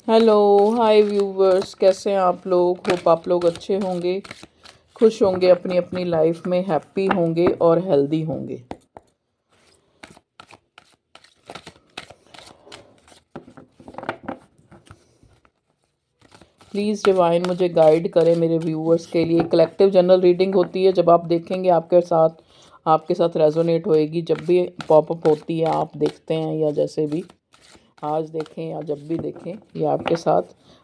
Hello. हाय viewers, कैसे हैं आप लोग? होप आप लोग अच्छे होंगे, खुश होंगे, अपनी अपनी लाइफ में हैप्पी होंगे और हेल्दी होंगे। प्लीज़ डिवाइन मुझे गाइड करें मेरे व्यूवर्स के लिए। कलेक्टिव जनरल रीडिंग होती है, जब आप देखेंगे आपके साथ रेजोनेट होएगी। जब भी पॉपअप होती है, आप देखते हैं या जैसे भी आज देखें या जब भी देखें, ये आपके साथ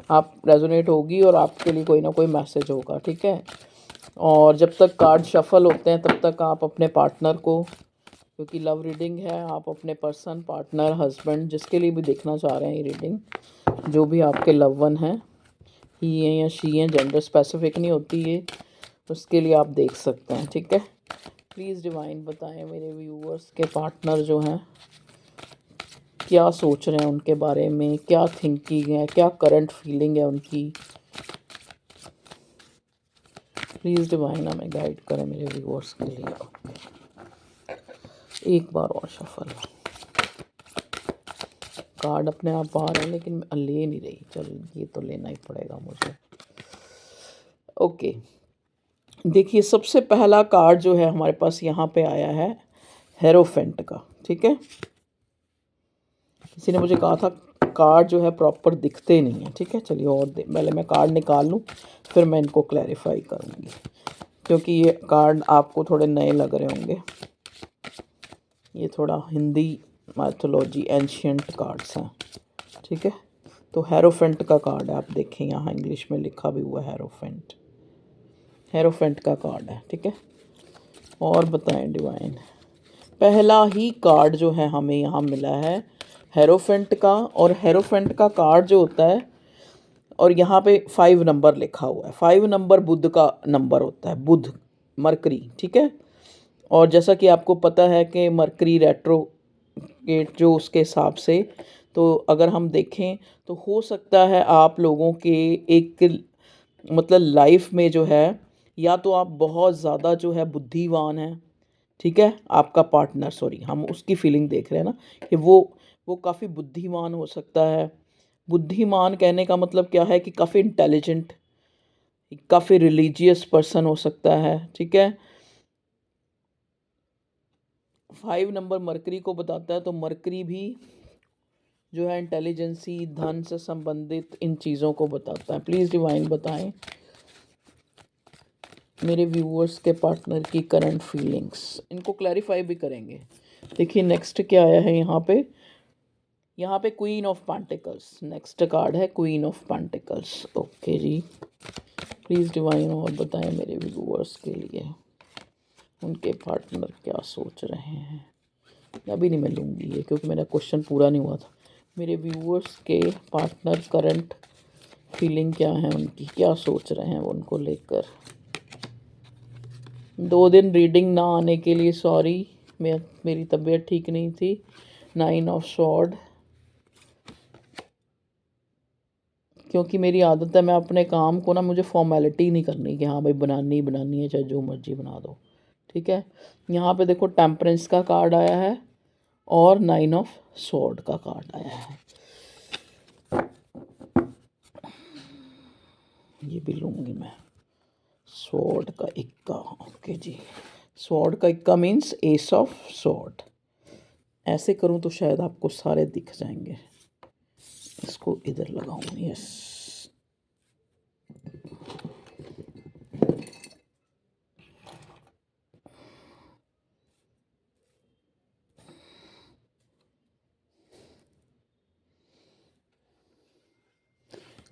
आप रेजोनेट होगी और आपके लिए कोई ना कोई मैसेज होगा, ठीक है। और जब तक कार्ड शफल होते हैं तब तक आप अपने पार्टनर को, क्योंकि लव रीडिंग है, आप अपने पर्सन, पार्टनर, हस्बैंड, जिसके लिए भी देखना चाह रहे हैं ये रीडिंग, जो भी आपके लव वन हैं, ही हैं या शी हैं, जेंडर स्पेसिफिक नहीं होती है, उसके लिए आप देख सकते हैं, ठीक है। प्लीज़ डिवाइन बताएं मेरे व्यूअर्स के पार्टनर जो हैं क्या सोच रहे हैं उनके बारे में, क्या थिंकिंग है, क्या करंट फीलिंग है उनकी। प्लीज़ डिवाइन हमें गाइड करें मेरे व्यूअर्स के लिए। एक बार और शफल। कार्ड अपने आप आ रहे हैं लेकिन मैं ले नहीं रही। चल, ये तो लेना ही पड़ेगा मुझे। ओके, देखिए सबसे पहला कार्ड जो है हमारे पास यहाँ पे आया है हेरोफेंट का, ठीक है। किसी ने मुझे कहा था कार्ड जो है प्रॉपर दिखते नहीं है, ठीक है। चलिए और पहले मैं कार्ड निकाल लूँ, फिर मैं इनको क्लैरिफाई करूँगी, क्योंकि ये कार्ड आपको थोड़े नए लग रहे होंगे। ये थोड़ा हिंदी मैथोलॉजी एंशियंट कार्ड्स हैं, ठीक है। तो हेरोफेंट का कार्ड है, आप देखें यहाँ इंग्लिश में लिखा भी हुआ है हेरोफेंट। हेरोफेंट का कार्ड है, ठीक है। और बताएं डिवाइन, पहला ही कार्ड जो है हमें यहाँ मिला है हेरोफेंट का। और हेरोफेंट का कार्ड जो होता है, और यहाँ पे 5 नंबर लिखा हुआ है। 5 नंबर बुध का नंबर होता है, बुध, मरकरी, ठीक है। और जैसा कि आपको पता है कि मरकरी रेट्रोगेट जो उसके हिसाब से, तो अगर हम देखें तो हो सकता है आप लोगों के एक मतलब लाइफ में जो है, या तो आप बहुत ज़्यादा जो है बुद्धिमान हैं, ठीक है। आपका पार्टनर, सॉरी, हम उसकी फीलिंग देख रहे हैं ना, कि वो काफ़ी बुद्धिमान हो सकता है। बुद्धिमान कहने का मतलब क्या है कि काफ़ी इंटेलिजेंट, काफ़ी रिलीजियस पर्सन हो सकता है, ठीक है। 5 नंबर मरकरी को बताता है, तो मरकरी भी जो है इंटेलिजेंसी, धन से संबंधित इन चीज़ों को बताता है। प्लीज़ डिवाइन बताएं मेरे व्यूअर्स के पार्टनर की करंट फीलिंग्स, इनको क्लैरिफाई भी करेंगे। देखिए नेक्स्ट क्या आया है यहाँ पे queen of pentacles next card है, क्वीन ऑफ पेंटिकल्स। ओके जी, प्लीज़ डिवाइन और बताएं मेरे व्यूअर्स के लिए उनके पार्टनर क्या सोच रहे हैं। अभी नहीं मैं लूँगी ये, क्योंकि मेरा क्वेश्चन पूरा नहीं हुआ था। मेरे व्यूअर्स के पार्टनर करंट फीलिंग क्या है उनकी, क्या सोच रहे हैं वो उनको लेकर। 2 दिन रीडिंग ना आने के लिए सॉरी, मेरी तबीयत ठीक नहीं थी। 9 ऑफ स्वॉर्ड, क्योंकि मेरी आदत है, मैं अपने काम को ना, मुझे फॉर्मेलिटी नहीं करनी कि हाँ भाई बनानी ही बनानी है, चाहे जो मर्जी बना दो, ठीक है। यहाँ पे देखो टेम्परेंस का कार्ड आया है और 9 ऑफ स्वॉर्ड का कार्ड आया है। ये भी लूँगी मैं। स्वॉर्ड का इक्का, ओके जी। स्वॉर्ड का इक्का मीन्स एस ऑफ स्वॉर्ड। ऐसे करूँ तो शायद आपको सारे दिख जाएंगे। इसको इधर लगाऊँ, yes.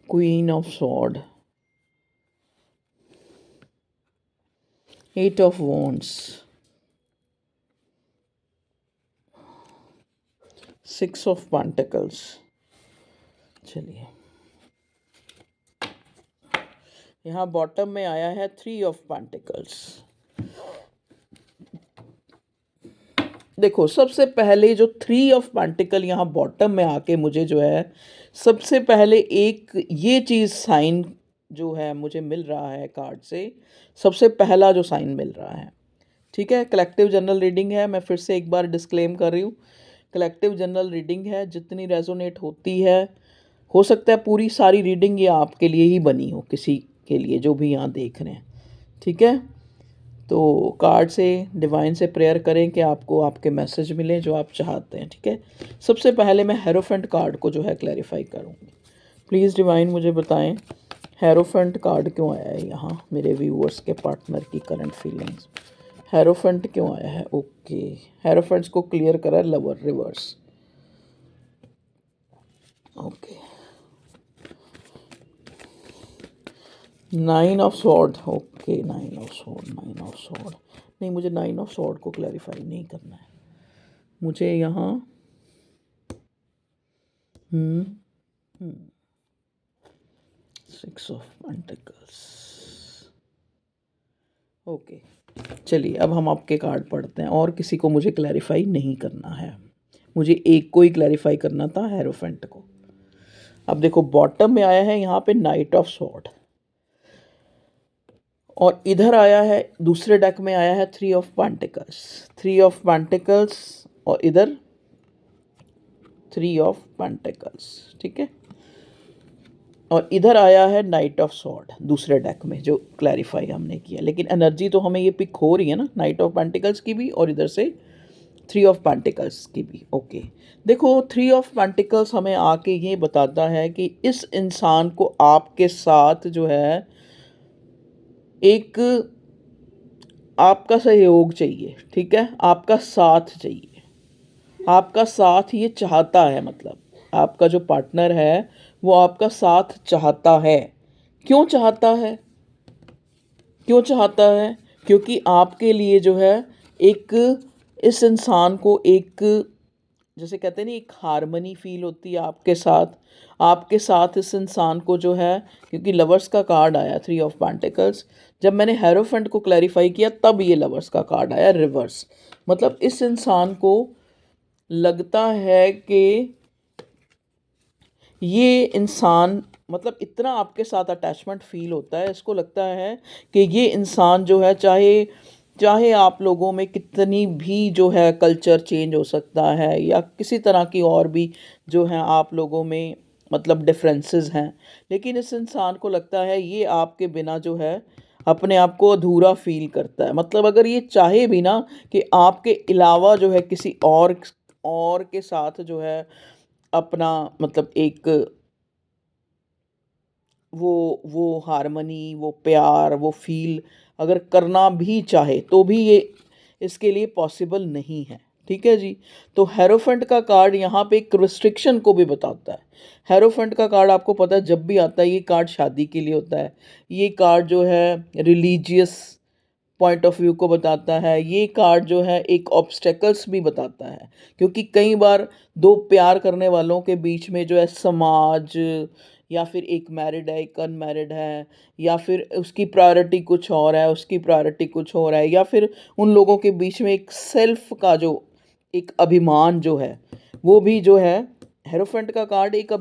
Queen of sword, 8 of wands, 6 of pentacles. चलिए, यहाँ बॉटम में आया है 3 ऑफ पेंटिकल्स। देखो सबसे पहले जो 3 ऑफ पेंटिकल यहाँ बॉटम में आके मुझे जो है, सबसे पहले एक ये चीज़ साइन जो है मुझे मिल रहा है कार्ड से, सबसे पहला जो साइन मिल रहा है, ठीक है। कलेक्टिव जनरल रीडिंग है, मैं फिर से एक बार डिस्क्लेम कर रही हूँ, कलेक्टिव जनरल रीडिंग है, जितनी रेजोनेट होती है हो सकता है पूरी सारी रीडिंग ये आपके लिए ही बनी हो, किसी के लिए जो भी यहाँ देख रहे हैं, ठीक है। तो कार्ड से, डिवाइन से प्रेयर करें कि आपको आपके मैसेज मिले जो आप चाहते हैं, ठीक है। सबसे पहले मैं हेरोफेंट कार्ड को जो है क्लैरिफाई करूँगी। प्लीज़ डिवाइन मुझे बताएं हेरोफेंट कार्ड क्यों आया है यहाँ मेरे व्यूअर्स के पार्टनर की करंट फीलिंग्स। हेरोफेंट क्यों आया है? ओके, हेरोफेंट्स को क्लियर करा lover reverse. Okay, 9 of sword. Okay, 9 of sword, 9 of sword. नहीं, मुझे 9 ऑफ स्वॉर्ड को क्लैरिफाई नहीं करना है। मुझे यहाँ 6 ऑफ पेंटिकल्स। ओके, चलिए अब हम आपके कार्ड पढ़ते हैं और किसी को मुझे क्लैरिफाई नहीं करना है, मुझे एक को ही क्लैरिफाई करना था, हेरोफेंट को। अब देखो बॉटम में आया है यहाँ पे नाइट ऑफ स्वॉर्ड और इधर आया है दूसरे डेक में आया है 3 ऑफ पेंटिकल्स, 3 ऑफ पेंटिकल्स और इधर 3 ऑफ पेंटिकल्स, ठीक है। और इधर आया है नाइट ऑफ स्वॉर्ड दूसरे डेक में जो क्लैरिफाई हमने किया, लेकिन एनर्जी तो हमें ये पिक हो रही है ना, नाइट ऑफ पेंटिकल्स की भी और इधर से 3 ऑफ पेंटिकल्स की भी। ओके, देखो 3 ऑफ पेंटिकल्स हमें आके ये बताता है कि इस इंसान को आपके साथ जो है एक आपका सहयोग चाहिए, ठीक है, आपका साथ चाहिए, आपका साथ ये चाहता है। मतलब आपका जो पार्टनर है वो आपका साथ चाहता है। क्यों चाहता है? क्यों चाहता है? क्योंकि आपके लिए जो है एक, इस इंसान को एक, जैसे कहते हैं ना, एक हारमनी फील होती है आपके साथ इस इंसान को जो है, क्योंकि लवर्स का कार्ड आया 3 ऑफ पेंटिकल्स। जब मैंने हेरोफेंट को क्लैरिफाई किया तब ये लवर्स का कार्ड आया रिवर्स। मतलब इस इंसान को लगता है कि ये इंसान, मतलब इतना आपके साथ अटैचमेंट फील होता है, इसको लगता है कि ये इंसान जो है, चाहे चाहे आप लोगों में कितनी भी जो है कल्चर चेंज हो सकता है या किसी तरह की और भी जो है आप लोगों में मतलब डिफरेंसेस हैं, लेकिन इस इंसान को लगता है ये आपके बिना जो है अपने आप को अधूरा फील करता है। मतलब अगर ये चाहे भी ना कि आपके अलावा जो है किसी और के साथ जो है अपना मतलब एक वो हारमनी, वो प्यार, वो फील अगर करना भी चाहे तो भी ये इसके लिए पॉसिबल नहीं है, ठीक है जी। तो हेरोफेंट का कार्ड यहाँ पे एक रिस्ट्रिक्शन को भी बताता है। हेरोफेंट का कार्ड आपको पता है जब भी आता है ये कार्ड शादी के लिए होता है, ये कार्ड जो है रिलीजियस पॉइंट ऑफ व्यू को बताता है, ये कार्ड जो है एक ऑब्स्टेकल्स भी बताता है, क्योंकि कई बार दो प्यार करने वालों के बीच में जो है समाज, या फिर एक मैरिड है एक अनमैरिड है, या फिर उसकी प्रायोरिटी कुछ और है उसकी प्रायोरिटी कुछ और है, या फिर उन लोगों के बीच में एक सेल्फ का जो एक अभिमान जो है वो भी जो है, हेरोफेंट का कार्ड एक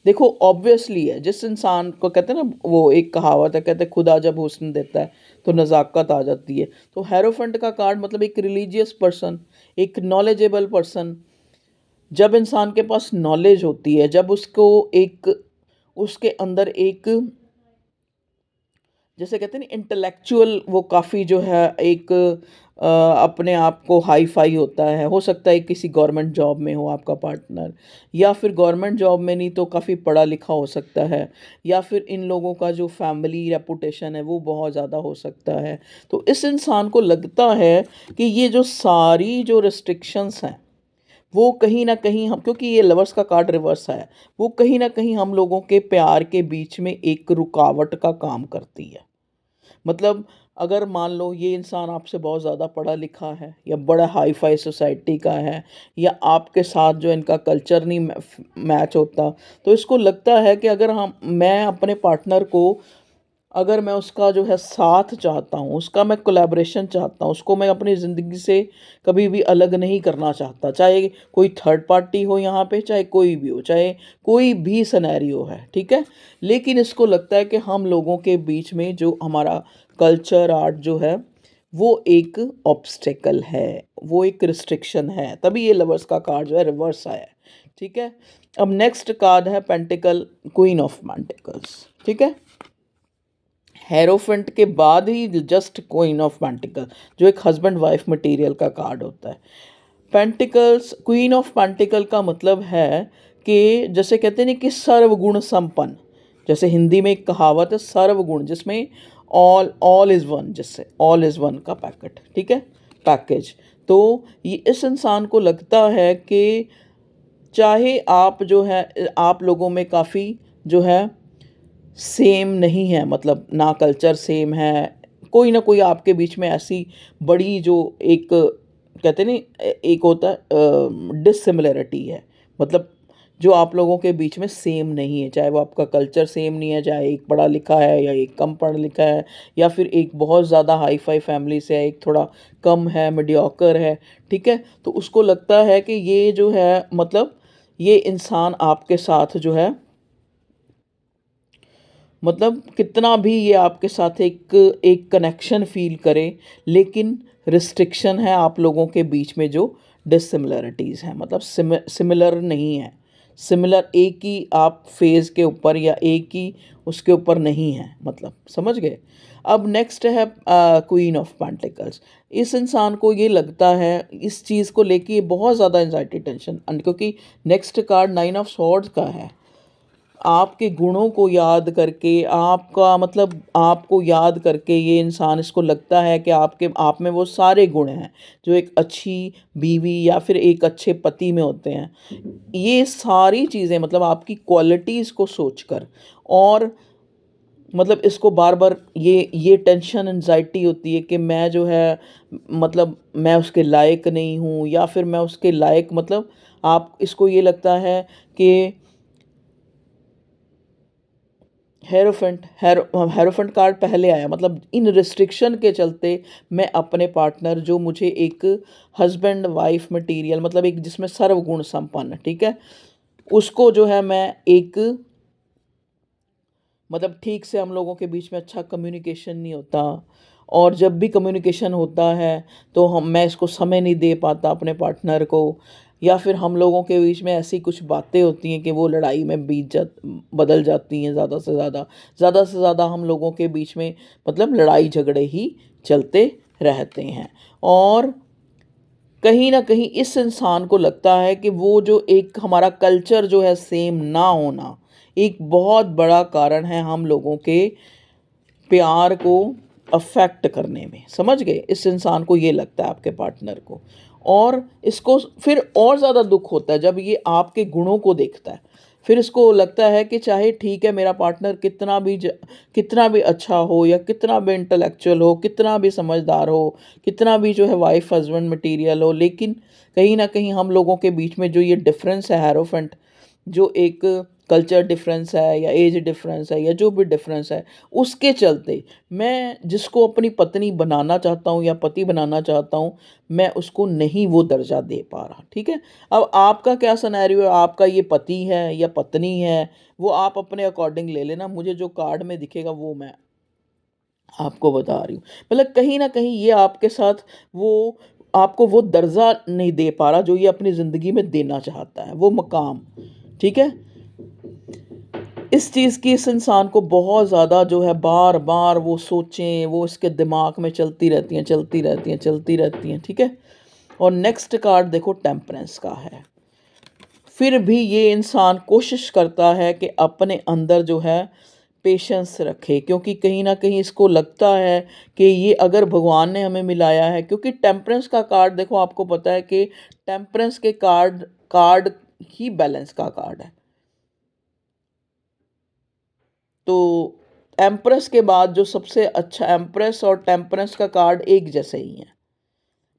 देखो ऑब्वियसली है, जिस इंसान को कहते हैं ना, वो एक कहावत है, कहते हैं खुदा जब हुस्न देता है तो नज़ाकत आ जाती है। तो हेरोफेंट का कार्ड मतलब एक रिलीजियस पर्सन, एक नॉलेजेबल पर्सन। जब इंसान के पास नॉलेज होती है, जब उसको एक, उसके अंदर एक, जैसे कहते हैं ना इंटेलेक्चुअल, वो काफ़ी जो है एक अपने आप को हाई फाई होता है। हो सकता है किसी गवर्नमेंट जॉब में हो आपका पार्टनर, या फिर गवर्नमेंट जॉब में नहीं तो काफ़ी पढ़ा लिखा हो सकता है, या फिर इन लोगों का जो फैमिली रेपुटेशन है वो बहुत ज़्यादा हो सकता है। तो इस इंसान को लगता है कि ये जो सारी जो रिस्ट्रिक्शंस हैं वो कहीं ना कहीं हम, क्योंकि ये लवर्स का कार्ड रिवर्स है, वो कहीं ना कहीं हम लोगों के प्यार के बीच में एक रुकावट का काम करती है। मतलब अगर मान लो ये इंसान आपसे बहुत ज़्यादा पढ़ा लिखा है या बड़ा हाई फाई सोसाइटी का है, या आपके साथ जो इनका कल्चर नहीं मैच होता, तो इसको लगता है कि अगर हम, मैं अपने पार्टनर को, अगर मैं उसका जो है साथ चाहता हूँ, उसका मैं कोलैबोरेशन चाहता हूँ, उसको मैं अपनी ज़िंदगी से कभी भी अलग नहीं करना चाहता, चाहे कोई थर्ड पार्टी हो यहाँ पे, चाहे कोई भी हो, चाहे कोई भी सिनेरियो है, ठीक है। लेकिन इसको लगता है कि हम लोगों के बीच में जो हमारा कल्चर आर्ट जो है वो एक ऑब्स्टेकल है, वो एक रिस्ट्रिक्शन है, तभी ये लवर्स का कार्ड जो है रिवर्स आया है, ठीक है। अब नेक्स्ट कार्ड है पेंटिकल, क्वीन ऑफ पेंटिकल्स, ठीक है। हेरोफेंट के बाद ही जस्ट क्वीन ऑफ पेंटिकल, जो एक हस्बैंड वाइफ मटेरियल का कार्ड होता है। पेंटिकल्स, क्वीन ऑफ पेंटिकल का मतलब है कि जैसे कहते हैं ना कि सर्वगुण संपन्न, जैसे हिंदी में एक कहावत है सर्वगुण, जिसमें ऑल इज़ वन, जिससे ऑल इज़ वन का पैकेट, ठीक है, पैकेज। तो ये इस इंसान को लगता है कि चाहे आप जो है आप लोगों में काफ़ी जो है सेम नहीं है, मतलब ना कल्चर सेम है, कोई ना कोई आपके बीच में ऐसी बड़ी जो एक कहते नहीं एक होता है डिसिमिलरिटी है, मतलब जो आप लोगों के बीच में सेम नहीं है, चाहे वो आपका कल्चर सेम नहीं है, चाहे एक पढ़ा लिखा है या एक कम पढ़ा लिखा है, या फिर एक बहुत ज़्यादा हाई फाई फैमिली से है, एक थोड़ा कम है, मीडियोकर है, ठीक है। तो उसको लगता है कि ये जो है मतलब ये इंसान आपके साथ जो है मतलब कितना भी ये आपके साथ एक एक कनेक्शन फ़ील करे, लेकिन रिस्ट्रिक्शन है आप लोगों के बीच में, जो डिसिमिलरिटीज़ हैं, मतलब सिमिलर नहीं है, सिमिलर एक ही आप फेज़ के ऊपर या एक ही उसके ऊपर नहीं है, मतलब समझ गए। अब नेक्स्ट है क्वीन ऑफ पेंटिकल्स। इस इंसान को ये लगता है इस चीज़ को लेके ये बहुत ज़्यादा एंजाइटी टेंशन, क्योंकि नेक्स्ट कार्ड 9 ऑफ स्वॉर्ड्स का है। आपके गुणों को याद करके, आपका मतलब आपको याद करके ये इंसान, इसको लगता है कि आप में वो सारे गुण हैं जो एक अच्छी बीवी या फिर एक अच्छे पति में होते हैं। ये सारी चीज़ें मतलब आपकी क्वालिटीज़ को सोचकर, और मतलब इसको बार बार ये टेंशन एंजाइटी होती है कि मैं जो है मतलब मैं उसके लायक नहीं हूँ, या फिर मैं उसके लायक, मतलब आप इसको ये लगता है कि हेरोफेंट कार्ड पहले आया, मतलब इन रिस्ट्रिक्शन के चलते मैं अपने पार्टनर, जो मुझे एक हस्बैंड वाइफ मटेरियल, मतलब एक जिसमें सर्वगुण संपन्न, ठीक है, उसको जो है मैं एक मतलब ठीक से हम लोगों के बीच में अच्छा कम्युनिकेशन नहीं होता, और जब भी कम्युनिकेशन होता है तो मैं इसको समय नहीं दे पाता अपने पार्टनर को, या फिर हम लोगों के बीच में ऐसी कुछ बातें होती हैं कि वो लड़ाई में बदल जाती हैं, ज़्यादा से ज़्यादा हम लोगों के बीच में मतलब लड़ाई झगड़े ही चलते रहते हैं। और कहीं ना कहीं इस इंसान को लगता है कि वो जो एक हमारा कल्चर जो है सेम ना होना एक बहुत बड़ा कारण है हम लोगों के प्यार को अफेक्ट करने में, समझ गए। इस इंसान को ये लगता है आपके पार्टनर को, और इसको फिर और ज़्यादा दुख होता है जब ये आपके गुणों को देखता है। फिर इसको लगता है कि चाहे ठीक है मेरा पार्टनर कितना भी अच्छा हो, या कितना भी इंटेलेक्चुअल हो, कितना भी समझदार हो, कितना भी जो है वाइफ हस्बैंड मटेरियल हो, लेकिन कहीं ना कहीं हम लोगों के बीच में जो ये डिफरेंस है हेरोफेंट, जो एक कल्चर डिफरेंस है या एज डिफरेंस है या जो भी डिफरेंस है, उसके चलते मैं जिसको अपनी पत्नी बनाना चाहता हूँ या पति बनाना चाहता हूँ, मैं उसको नहीं वो दर्जा दे पा रहा, ठीक है। अब आपका क्या सिनेरियो है, आपका ये पति है या पत्नी है, वो आप अपने अकॉर्डिंग ले लेना, मुझे जो कार्ड में दिखेगा वो मैं आपको बता रही हूँ। मतलब कहीं ना कहीं ये आपके साथ वो आपको वो दर्जा नहीं दे पा रहा जो ये अपनी ज़िंदगी में देना चाहता है, वो मकाम, ठीक है। इस चीज़ की इस इंसान को बहुत ज़्यादा जो है बार बार वो सोचें, वो इसके दिमाग में चलती रहती हैं, ठीक है। और नेक्स्ट कार्ड देखो टेम्परेंस का है। फिर भी ये इंसान कोशिश करता है कि अपने अंदर जो है पेशेंस रखे, क्योंकि कहीं ना कहीं इसको लगता है कि ये अगर भगवान ने हमें मिलाया है, क्योंकि टेम्परेंस का कार्ड देखो आपको पता है कि टेम्परेंस के कार्ड कार्ड ही बैलेंस का कार्ड है। तो एम्प्रेस के बाद जो सबसे अच्छा, एम्प्रेस और टेम्परेंस का कार्ड एक जैसे ही है,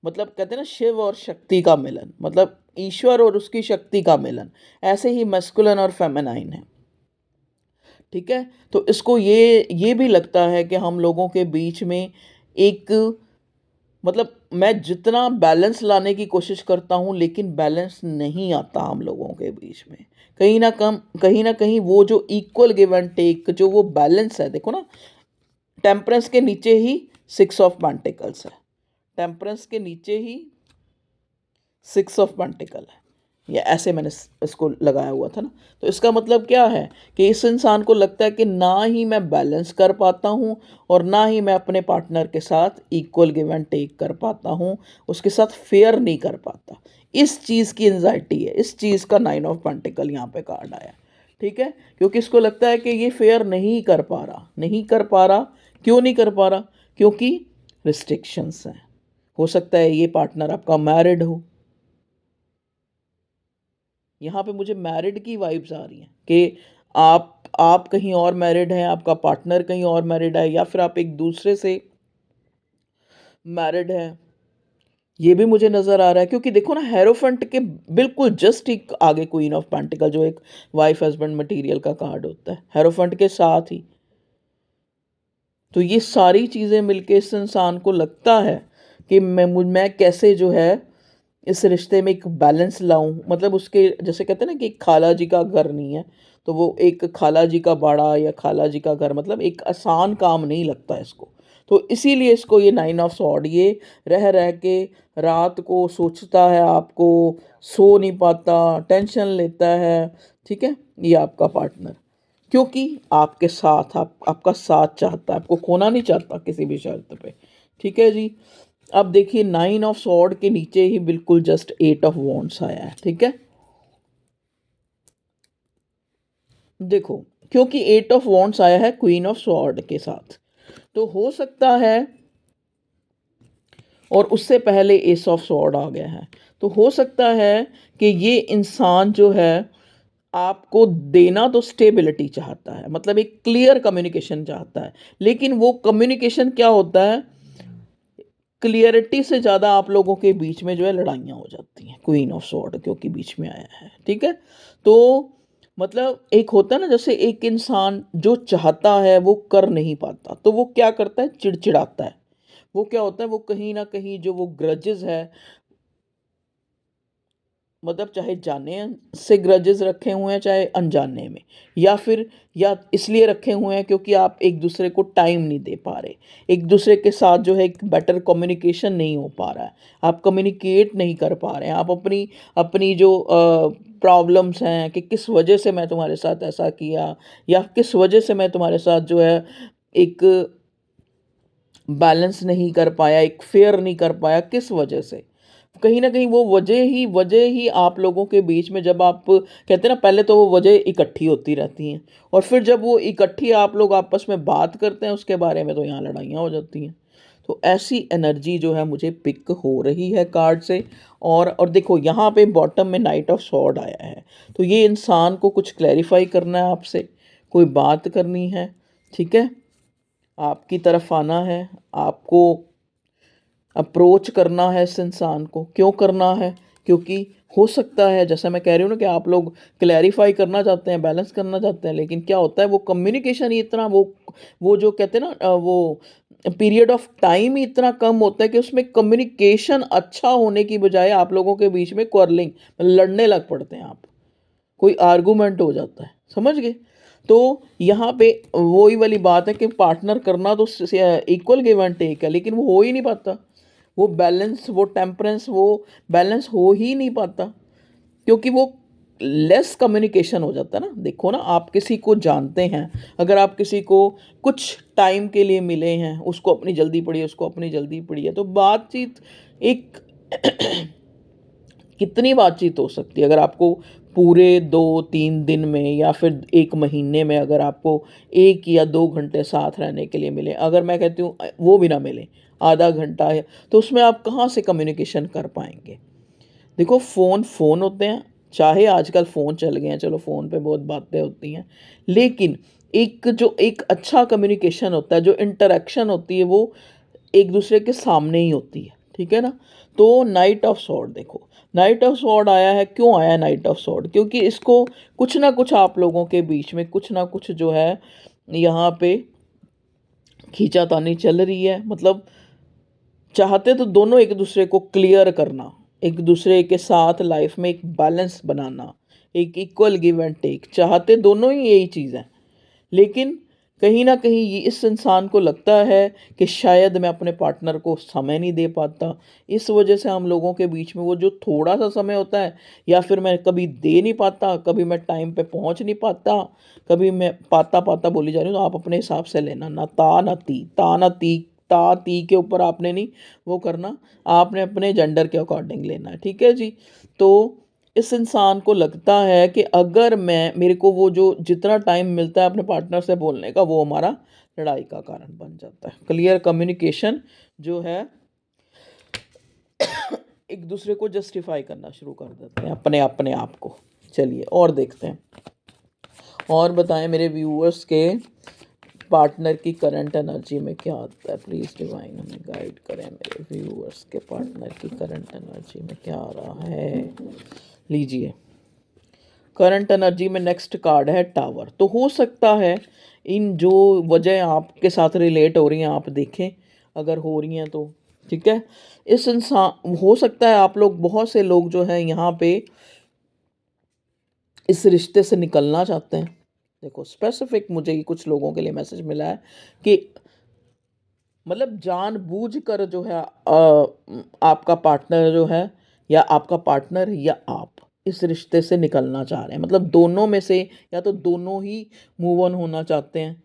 मतलब कहते हैं ना शिव और शक्ति का मिलन, मतलब ईश्वर और उसकी शक्ति का मिलन, ऐसे ही मस्कुलिन और फेमिनाइन है, ठीक है। तो इसको ये भी लगता है कि हम लोगों के बीच में एक मतलब मैं जितना बैलेंस लाने की कोशिश करता हूँ, लेकिन बैलेंस नहीं आता हम लोगों के बीच में, कहीं ना कहीं वो जो इक्वल गिव एंड टेक, जो वो बैलेंस है, देखो ना टेम्परेंस के नीचे ही 6 ऑफ पेंटिकल्स है, टेम्परेंस के नीचे ही 6 ऑफ पेंटिकल है, या ऐसे मैंने इसको लगाया हुआ था ना। तो इसका मतलब क्या है कि इस इंसान को लगता है कि ना ही मैं बैलेंस कर पाता हूँ और ना ही मैं अपने पार्टनर के साथ इक्वल गिव एंड टेक कर पाता हूँ, उसके साथ फेयर नहीं कर पाता। इस चीज़ की एंजाइटी है, इस चीज़ का 9 ऑफ पेंटिकल यहाँ पे कार्ड आया। ठीक है, क्योंकि इसको लगता है कि ये फेयर नहीं कर पा रहा, नहीं कर पा रहा। क्यों नहीं कर पा रहा? क्योंकि रिस्ट्रिक्शंस हैं। हो सकता है ये पार्टनर आपका मैरिड हो। यहाँ पे मुझे मैरिड की वाइब्स आ रही हैं कि आप कहीं और मैरिड हैं, आपका पार्टनर कहीं और मैरिड है, या फिर आप एक दूसरे से मैरिड हैं। ये भी मुझे नज़र आ रहा है, क्योंकि देखो ना हेरोफेंट के बिल्कुल जस्ट एक आगे क्वीन ऑफ पेंटिकल, जो एक वाइफ हस्बैंड मटेरियल का कार्ड होता है, हेरोफेंट के साथ ही। तो ये सारी चीज़ें मिलके इस इंसान को लगता है कि मैं कैसे जो है इस रिश्ते में एक बैलेंस लाऊं। मतलब उसके जैसे कहते हैं ना कि एक खाला जी का घर नहीं है, तो वो एक खाला जी का बाड़ा या खाला जी का घर, मतलब एक आसान काम नहीं लगता इसको। तो इसीलिए इसको ये 9 ऑफ सॉर्ड, ये रह रह के रात को सोचता है, आपको सो नहीं पाता, टेंशन लेता है। ठीक है, ये आपका पार्टनर, क्योंकि आपके साथ आपका साथ चाहता है, आपको खोना नहीं चाहता किसी भी शर्त पे। ठीक है जी। अब देखिए 9 ऑफ सॉर्ड के नीचे ही बिल्कुल जस्ट 8 ऑफ वॉन्ड्स आया है। ठीक है, देखो क्योंकि 8 ऑफ वॉन्ड्स आया है क्वीन ऑफ सॉर्ड के साथ, तो हो सकता है, और उससे पहले एस ऑफ सॉर्ड आ गया है, तो हो सकता है कि ये इंसान जो है आपको देना तो स्टेबिलिटी चाहता है, मतलब एक क्लियर कम्युनिकेशन चाहता है। लेकिन वो कम्युनिकेशन क्या होता है, क्लियरिटी से ज़्यादा आप लोगों के बीच में जो है लड़ाइयाँ हो जाती हैं, क्वीन ऑफ सॉर्ड क्योंकि बीच में आया है। ठीक है, तो मतलब एक होता है ना, जैसे एक इंसान जो चाहता है वो कर नहीं पाता, तो वो क्या करता है, चिड़चिड़ाता है। वो क्या होता है, वो कहीं ना कहीं जो वो ग्रजेस है, मतलब चाहे जाने से ग्रजेस रखे हुए हैं, चाहे अनजाने में, या फिर या इसलिए रखे हुए हैं क्योंकि आप एक दूसरे को टाइम नहीं दे पा रहे, एक दूसरे के साथ जो है एक बेटर कम्युनिकेशन नहीं हो पा रहा है, आप कम्युनिकेट नहीं कर पा रहे हैं, आप अपनी अपनी जो प्रॉब्लम्स हैं कि किस वजह से मैं तुम्हारे साथ ऐसा किया, या किस वजह से मैं तुम्हारे साथ जो है एक बैलेंस नहीं कर पाया, एक फेयर नहीं कर पाया, किस वजह से, कहीं ना कहीं वो वजह ही आप लोगों के बीच में, जब आप कहते हैं ना, पहले तो वो वजह इकट्ठी होती रहती हैं, और फिर जब वो इकट्ठी आप लोग आपस में बात करते हैं उसके बारे में, तो यहाँ लड़ाइयाँ हो जाती हैं। तो ऐसी एनर्जी जो है मुझे पिक हो रही है कार्ड से। और देखो यहाँ पे बॉटम में नाइट ऑफ सॉर्ड आया है, तो ये इंसान को कुछ क्लैरिफाई करना है आपसे, कोई बात करनी है। ठीक है, आपकी तरफ आना है, आपको अप्रोच करना है इस इंसान को। क्यों करना है? क्योंकि हो सकता है, जैसा मैं कह रही हूँ ना, कि आप लोग क्लैरिफाई करना चाहते हैं, बैलेंस करना चाहते हैं, लेकिन क्या होता है, वो कम्युनिकेशन ही इतना, वो जो कहते हैं ना, वो पीरियड ऑफ टाइम ही इतना कम होता है कि उसमें कम्युनिकेशन अच्छा होने की बजाय आप लोगों के बीच में क्वारलिंग, लड़ने लग पड़ते हैं आप, कोई आर्गूमेंट हो जाता है, समझ गए। तो यहाँ पे वही वाली बात है कि पार्टनर करना तो इक्वल गिव एंड टेक है, लेकिन वो हो ही नहीं पाता, वो बैलेंस, वो टेम्परेंस, वो बैलेंस हो ही नहीं पाता, क्योंकि वो लेस कम्युनिकेशन हो जाता है ना। देखो ना, आप किसी को जानते हैं, अगर आप किसी को कुछ टाइम के लिए मिले हैं, उसको अपनी जल्दी पड़ी है, उसको अपनी जल्दी पड़ी है, तो बातचीत एक कितनी बातचीत हो सकती है। अगर आपको पूरे 2-3 दिन में या फिर 1 महीने में अगर आपको 1 या 2 घंटे साथ रहने के लिए मिले, अगर मैं कहती हूँ वो भी ना मिले, आधा घंटा है, तो उसमें आप कहाँ से कम्युनिकेशन कर पाएंगे। देखो फ़ोन होते हैं, चाहे आजकल फ़ोन चल गए हैं, चलो फ़ोन पे बहुत बातें होती हैं, लेकिन एक अच्छा कम्युनिकेशन होता है, जो इंटरेक्शन होती है, वो एक दूसरे के सामने ही होती है। ठीक है ना। तो नाइट ऑफ सॉर्ड, देखो नाइट ऑफ सॉर्ड आया है, क्यों आया नाइट ऑफ सॉर्ड, क्योंकि इसको कुछ ना कुछ आप लोगों के बीच में कुछ ना कुछ जो है यहाँ पे खींचातानी चल रही है। मतलब चाहते तो दोनों एक दूसरे को क्लियर करना, एक दूसरे के साथ लाइफ में एक बैलेंस बनाना, एक इक्वल गिव एंड टेक, चाहते दोनों ही यही चीज़ है, लेकिन कहीं ना कहीं ये इस इंसान को लगता है कि शायद मैं अपने पार्टनर को समय नहीं दे पाता। इस वजह से हम लोगों के बीच में वो जो थोड़ा सा समय होता है, या फिर मैं कभी दे नहीं पाता, कभी मैं टाइम पे पहुंच नहीं पाता, कभी मैं पाता पाता बोली जा रही हूँ, तो आप अपने हिसाब से लेना, ना ता ना ती, ता ना ती, ता ती के ऊपर आपने नहीं वो करना, आपने अपने जेंडर के अकॉर्डिंग लेना है, ठीक है जी। तो इस इंसान को लगता है कि अगर मैं मेरे को वो जो जितना टाइम मिलता है अपने पार्टनर से बोलने का, वो हमारा लड़ाई का कारण बन जाता है। क्लियर कम्युनिकेशन जो है एक दूसरे को जस्टिफाई करना शुरू कर देते हैं अपने अपने आप को। चलिए और देखते हैं, और बताएं मेरे व्यूअर्स के पार्टनर की करंट एनर्जी में क्या आता है। प्लीज़ डिवाइन हमें गाइड करें, मेरे व्यूअर्स के पार्टनर की करंट एनर्जी में क्या आ रहा है। लीजिए, करंट एनर्जी में नेक्स्ट कार्ड है टावर। तो हो सकता है इन जो वजह आपके साथ रिलेट हो रही हैं आप देखें, अगर हो रही हैं तो ठीक है। इस इंसान हो सकता है आप लोग, बहुत से लोग जो है यहाँ पे इस रिश्ते से निकलना चाहते हैं। देखो स्पेसिफिक मुझे ये कुछ लोगों के लिए मैसेज मिला है कि मतलब जानबूझकर जो है आपका पार्टनर जो है, या आपका पार्टनर या आप इस रिश्ते से निकलना चाह रहे हैं। मतलब दोनों में से या तो दोनों ही मूव ऑन होना चाहते हैं,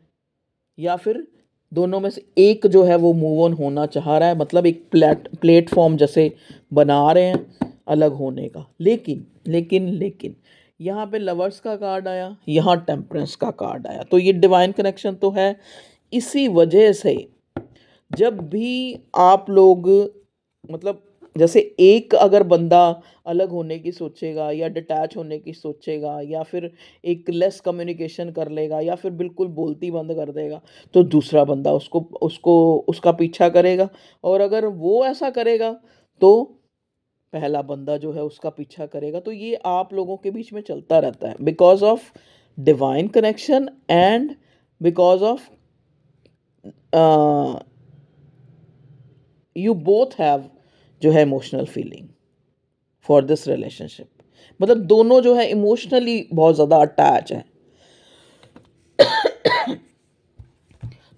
या फिर दोनों में से एक जो है वो मूव ऑन होना चाह रहा है। मतलब एक प्लेटफॉर्म जैसे बना रहे हैं अलग होने का। लेकिन लेकिन लेकिन यहाँ पे लवर्स का कार्ड आया, यहाँ टेम्परेंस का कार्ड आया, तो ये डिवाइन कनेक्शन तो है। इसी वजह से जब भी आप लोग, मतलब जैसे एक अगर बंदा अलग होने की सोचेगा या डिटैच होने की सोचेगा, या फिर एक लेस कम्युनिकेशन कर लेगा, या फिर बिल्कुल बोलती बंद कर देगा, तो दूसरा बंदा उसको उसको उसका पीछा करेगा। और अगर वो ऐसा करेगा तो पहला बंदा जो है उसका पीछा करेगा। तो ये आप लोगों के बीच में चलता रहता है, because of divine connection and because of you both have जो है emotional feeling for this relationship. मतलब दोनों जो है इमोशनली बहुत ज़्यादा अटैच है।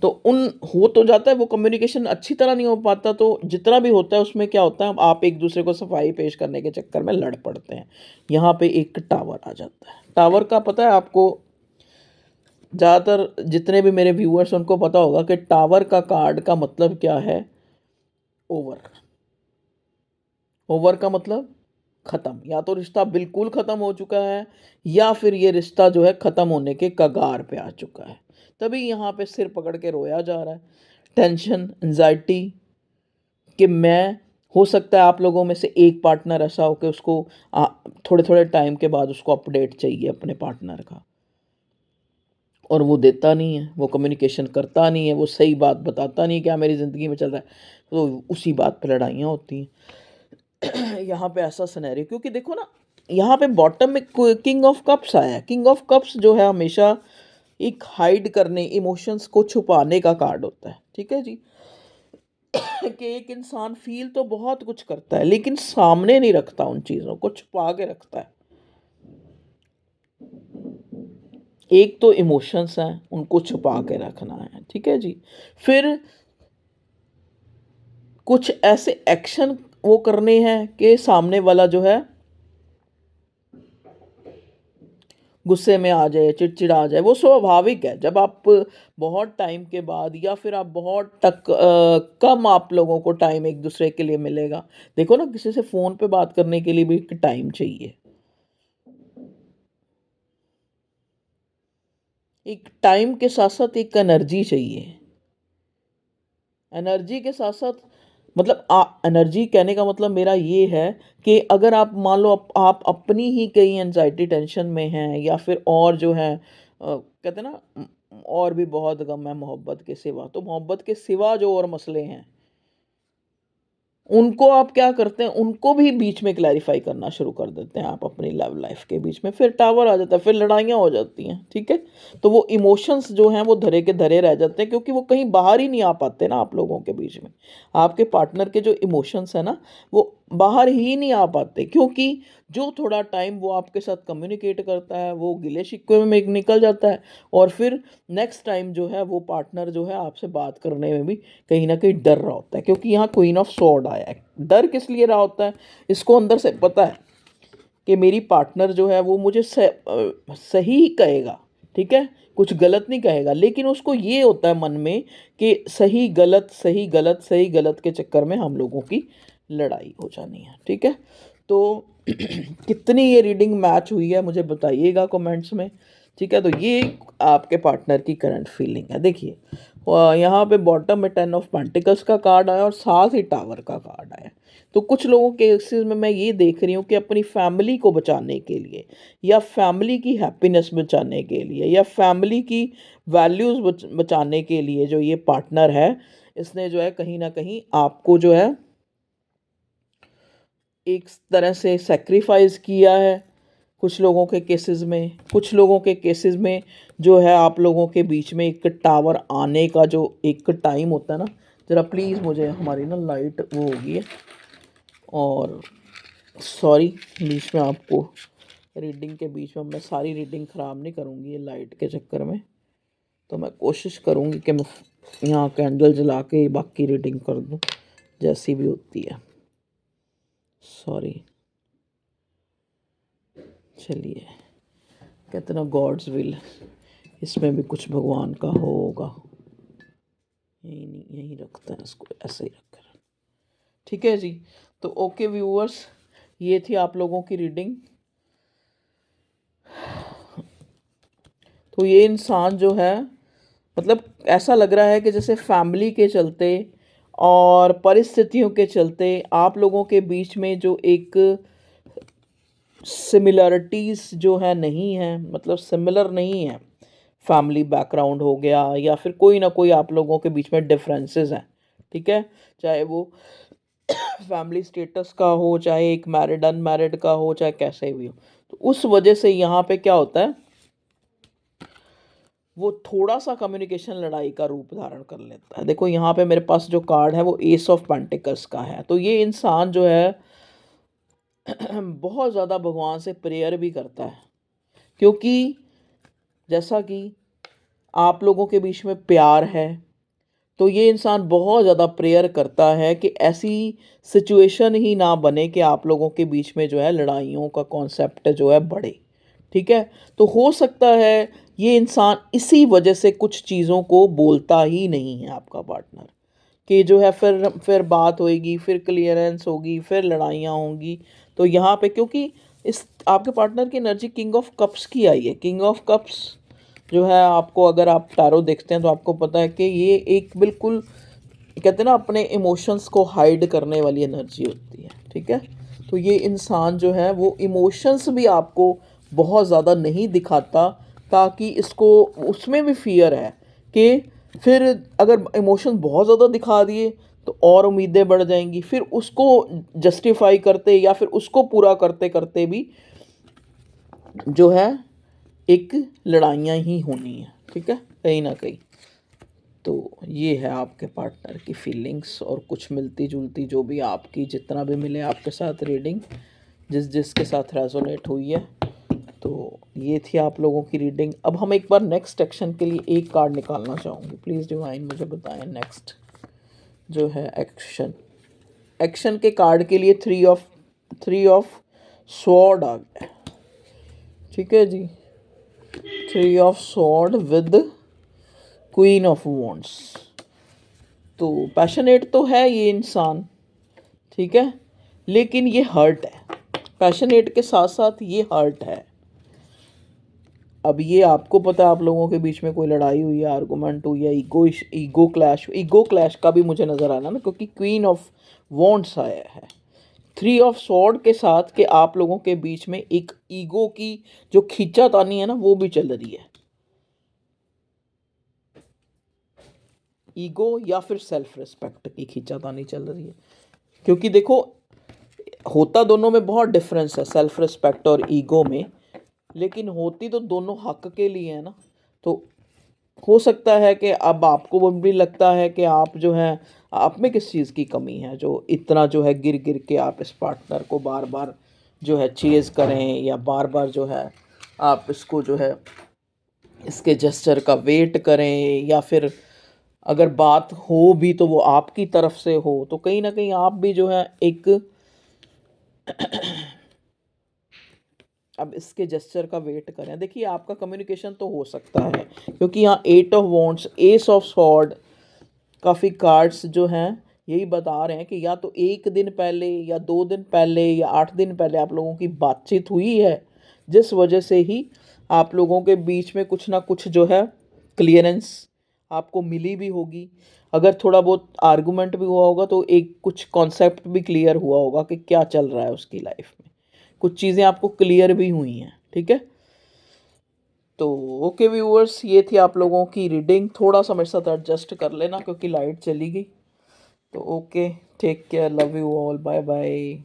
तो उन हो तो जाता है, वो कम्युनिकेशन अच्छी तरह नहीं हो पाता, तो जितना भी होता है उसमें क्या होता है, आप एक दूसरे को सफाई पेश करने के चक्कर में लड़ पड़ते हैं। यहाँ पे एक टावर आ जाता है। टावर का पता है आपको, ज़्यादातर जितने भी मेरे व्यूअर्स उनको पता होगा कि टावर का कार्ड का मतलब क्या है। ओवर। ओवर का मतलब ख़त्म, या तो रिश्ता बिल्कुल ख़त्म हो चुका है, या फिर ये रिश्ता जो है ख़त्म होने के कगार पे आ चुका है। तभी यहाँ पे सिर पकड़ के रोया जा रहा है। टेंशन, एंजाइटी कि मैं, हो सकता है आप लोगों में से एक पार्टनर ऐसा हो कि उसको थोड़े थोड़े टाइम के बाद उसको अपडेट चाहिए अपने पार्टनर का, और वो देता नहीं है, वो कम्युनिकेशन करता नहीं है, वो सही बात बताता नहीं क्या मेरी ज़िंदगी में चल रहा है। तो उसी बात पे लड़ाइयाँ होती हैं। यहाँ पे ऐसा सिनेरियो, क्योंकि देखो ना यहाँ पे बॉटम में किंग ऑफ कप्स आया है। किंग ऑफ कप्स जो है हमेशा एक हाइड करने, इमोशंस को छुपाने का कार्ड होता है, ठीक है जी। कि एक इंसान फील तो बहुत कुछ करता है लेकिन सामने नहीं रखता, उन चीज़ों को छुपा के रखता है। एक तो इमोशंस हैं, उनको छुपा के रखना है, ठीक है जी। फिर कुछ ऐसे एक्शन वो करने हैं कि सामने वाला जो है गुस्से में आ जाए, चिड़चिड़ा जाए। वो स्वाभाविक है। जब आप बहुत टाइम के बाद, या फिर आप बहुत कम आप लोगों को टाइम एक दूसरे के लिए मिलेगा। देखो ना, किसी से फ़ोन पे बात करने के लिए भी एक टाइम चाहिए, एक टाइम के साथ साथ एक एनर्जी चाहिए। एनर्जी के साथ साथ मतलब एनर्जी कहने का मतलब मेरा ये है कि अगर आप मान लो आप अपनी ही कहीं एनजाइटी टेंशन में हैं, या फिर और जो है कहते हैं ना और भी बहुत गम है मोहब्बत के सिवा, तो मोहब्बत के सिवा जो और मसले हैं उनको आप क्या करते हैं, उनको भी बीच में क्लैरिफाई करना शुरू कर देते हैं आप अपनी लव लाइफ के बीच में। फिर टावर आ जाता है, फिर लड़ाइयाँ हो जाती हैं, ठीक है। तो वो इमोशंस जो हैं वो धरे के धरे रह जाते हैं, क्योंकि वो कहीं बाहर ही नहीं आ पाते ना आप लोगों के बीच में। आपके पार्टनर के जो इमोशंस हैं ना, वो बाहर ही नहीं आ पाते, क्योंकि जो थोड़ा टाइम वो आपके साथ कम्युनिकेट करता है वो गिले शिकवे में निकल जाता है, और फिर नेक्स्ट टाइम जो है वो पार्टनर जो है आपसे बात करने में भी कहीं ना कहीं डर रहा होता है, क्योंकि यहाँ क्वीन ऑफ स्वॉर्ड आया है। डर किस लिए रहा होता है, इसको अंदर से पता है कि मेरी पार्टनर जो है वो मुझे सही कहेगा, ठीक है, कुछ गलत नहीं कहेगा, लेकिन उसको ये होता है मन में कि सही गलत सही गलत सही गलत के चक्कर में हम लोगों की लड़ाई हो जानी है, ठीक है। तो कितनी ये रीडिंग मैच हुई है मुझे बताइएगा कमेंट्स में, ठीक है। तो ये आपके पार्टनर की करंट फीलिंग है। देखिए यहाँ पे बॉटम में 10 ऑफ पेंटिकल्स का कार्ड आया और साथ ही टावर का कार्ड आया। तो कुछ लोगों के केसेस में मैं ये देख रही हूँ कि अपनी फैमिली को बचाने के लिए, या फैमिली की हैप्पीनेस बचाने के लिए, या फैमिली की वैल्यूज़ बचाने के लिए जो ये पार्टनर है, इसने जो है कहीं ना कहीं आपको जो है एक तरह से सेक्रीफाइस किया है। कुछ लोगों के केसेस में, कुछ लोगों के केसेस में जो है आप लोगों के बीच में एक टावर आने का जो एक टाइम होता है ना, ज़रा प्लीज़ मुझे हमारी ना लाइट वो होगी है, और सॉरी बीच में आपको रीडिंग के बीच में मैं सारी रीडिंग ख़राब नहीं करूँगी ये लाइट के चक्कर में। तो मैं कोशिश करूँगी कि मैं यहाँ कैंडल जला के बाकी रीडिंग कर दूँ जैसी भी होती है। सॉरी, चलिए, कहते ना गॉड्स विल, इसमें भी कुछ भगवान का होगा। यही नहीं, यही रखते हैं इसको, ऐसे ही रखकर, ठीक है जी। तो ओके व्यूअर्स, ये थी आप लोगों की रीडिंग। तो ये इंसान जो है, मतलब ऐसा लग रहा है कि जैसे फैमिली के चलते और परिस्थितियों के चलते आप लोगों के बीच में जो एक सिमिलरिटीज़ जो है नहीं है, मतलब सिमिलर नहीं है, फैमिली बैकग्राउंड हो गया या फिर कोई ना कोई आप लोगों के बीच में डिफरेंसेस हैं, ठीक है, चाहे वो फैमिली स्टेटस का हो, चाहे एक मैरिड अनमैरिड का हो, चाहे कैसे भी हो। तो उस वजह से यहाँ पे क्या होता है, वो थोड़ा सा कम्युनिकेशन लड़ाई का रूप धारण कर लेता है। देखो यहाँ पे मेरे पास जो कार्ड है वो एस ऑफ पेंटिकल्स का है। तो ये इंसान जो है बहुत ज़्यादा भगवान से प्रेयर भी करता है, क्योंकि जैसा कि आप लोगों के बीच में प्यार है, तो ये इंसान बहुत ज़्यादा प्रेयर करता है कि ऐसी सिचुएशन ही ना बने कि आप लोगों के बीच में जो है लड़ाइयों का कॉन्सेप्ट जो है बढ़े, ठीक है। तो हो सकता है ये इंसान इसी वजह से कुछ चीज़ों को बोलता ही नहीं है आपका पार्टनर, कि जो है फिर बात होएगी, फिर क्लियरेंस होगी, फिर लड़ाइयाँ होंगी। तो यहाँ पे क्योंकि इस आपके पार्टनर की एनर्जी किंग ऑफ कप्स की आई है। किंग ऑफ कप्स जो है, आपको अगर आप टैरो देखते हैं तो आपको पता है कि ये एक बिल्कुल कहते हैं ना अपने इमोशंस को हाइड करने वाली एनर्जी होती है, ठीक है। तो ये इंसान जो है वो इमोशंस भी आपको बहुत ज़्यादा नहीं दिखाता, ताकि इसको उसमें भी फियर है कि फिर अगर इमोशन बहुत ज़्यादा दिखा दिए तो और उम्मीदें बढ़ जाएंगी, फिर उसको जस्टिफाई करते या फिर उसको पूरा करते करते भी जो है एक लड़ाइयाँ ही होनी है, ठीक है, कहीं ना कहीं। तो ये है आपके पार्टनर की फीलिंग्स, और कुछ मिलती जुलती जो भी आपकी जितना भी मिले आपके साथ रीडिंग, जिसके साथ रेजोनेट हुई है। तो ये थी आप लोगों की रीडिंग। अब हम एक बार नेक्स्ट एक्शन के लिए एक कार्ड निकालना चाहूँगी। प्लीज़ डिवाइन मुझे बताएं नेक्स्ट जो है एक्शन के कार्ड के लिए थ्री ऑफ स्वॉर्ड आ गया, ठीक है जी। 3 of sword with queen of wands. तो पैशनेट तो है ये इंसान, ठीक है, लेकिन ये हर्ट है। पैशनेट के साथ साथ ये हर्ट है। अब ये आपको पता है आप लोगों के बीच में कोई लड़ाई हुई है, आर्गूमेंट हुई है, ईगो क्लैश का भी मुझे नज़र आना ना, क्योंकि क्वीन ऑफ वॉन्ड्स आया है 3 ऑफ स्वॉर्ड के साथ, कि आप लोगों के बीच में एक ईगो की जो खींचातानी है ना वो भी चल रही है। ईगो या फिर सेल्फ रिस्पेक्ट की खींचातानी चल रही है, क्योंकि देखो होता दोनों में बहुत डिफरेंस है, सेल्फ रिस्पेक्ट और ईगो में, लेकिन होती तो दोनों हक के लिए है ना। तो हो सकता है कि अब आपको वो भी लगता है कि आप जो है, आप में किस चीज़ की कमी है जो इतना जो है गिर गिर के आप इस पार्टनर को बार बार जो है चेज़ करें, या बार बार जो है आप इसको जो है इसके जेस्चर का वेट करें, या फिर अगर बात हो भी तो वो आपकी तरफ से हो, तो कहीं ना कहीं आप भी जो है एक अब इसके जेस्चर का वेट करें। देखिए आपका कम्युनिकेशन तो हो सकता है, क्योंकि यहाँ 8 of wands, S of sword, काफ़ी कार्ड्स जो हैं यही बता रहे हैं कि या तो 1 दिन पहले या 2 दिन पहले या 8 दिन पहले आप लोगों की बातचीत हुई है, जिस वजह से ही आप लोगों के बीच में कुछ ना कुछ जो है क्लियरेंस आपको मिली भी होगी। अगर थोड़ा बहुत आर्गुमेंट भी हुआ होगा तो एक कुछ कॉन्सेप्ट भी क्लियर हुआ होगा कि क्या चल रहा है उसकी लाइफ में, कुछ चीज़ें आपको क्लियर भी हुई हैं, ठीक है। तो ओके व्यूअर्स, ये थी आप लोगों की रीडिंग। थोड़ा सा मेरे साथ एडजस्ट कर लेना क्योंकि लाइट चली गई। तो okay, take care, love you all, bye bye.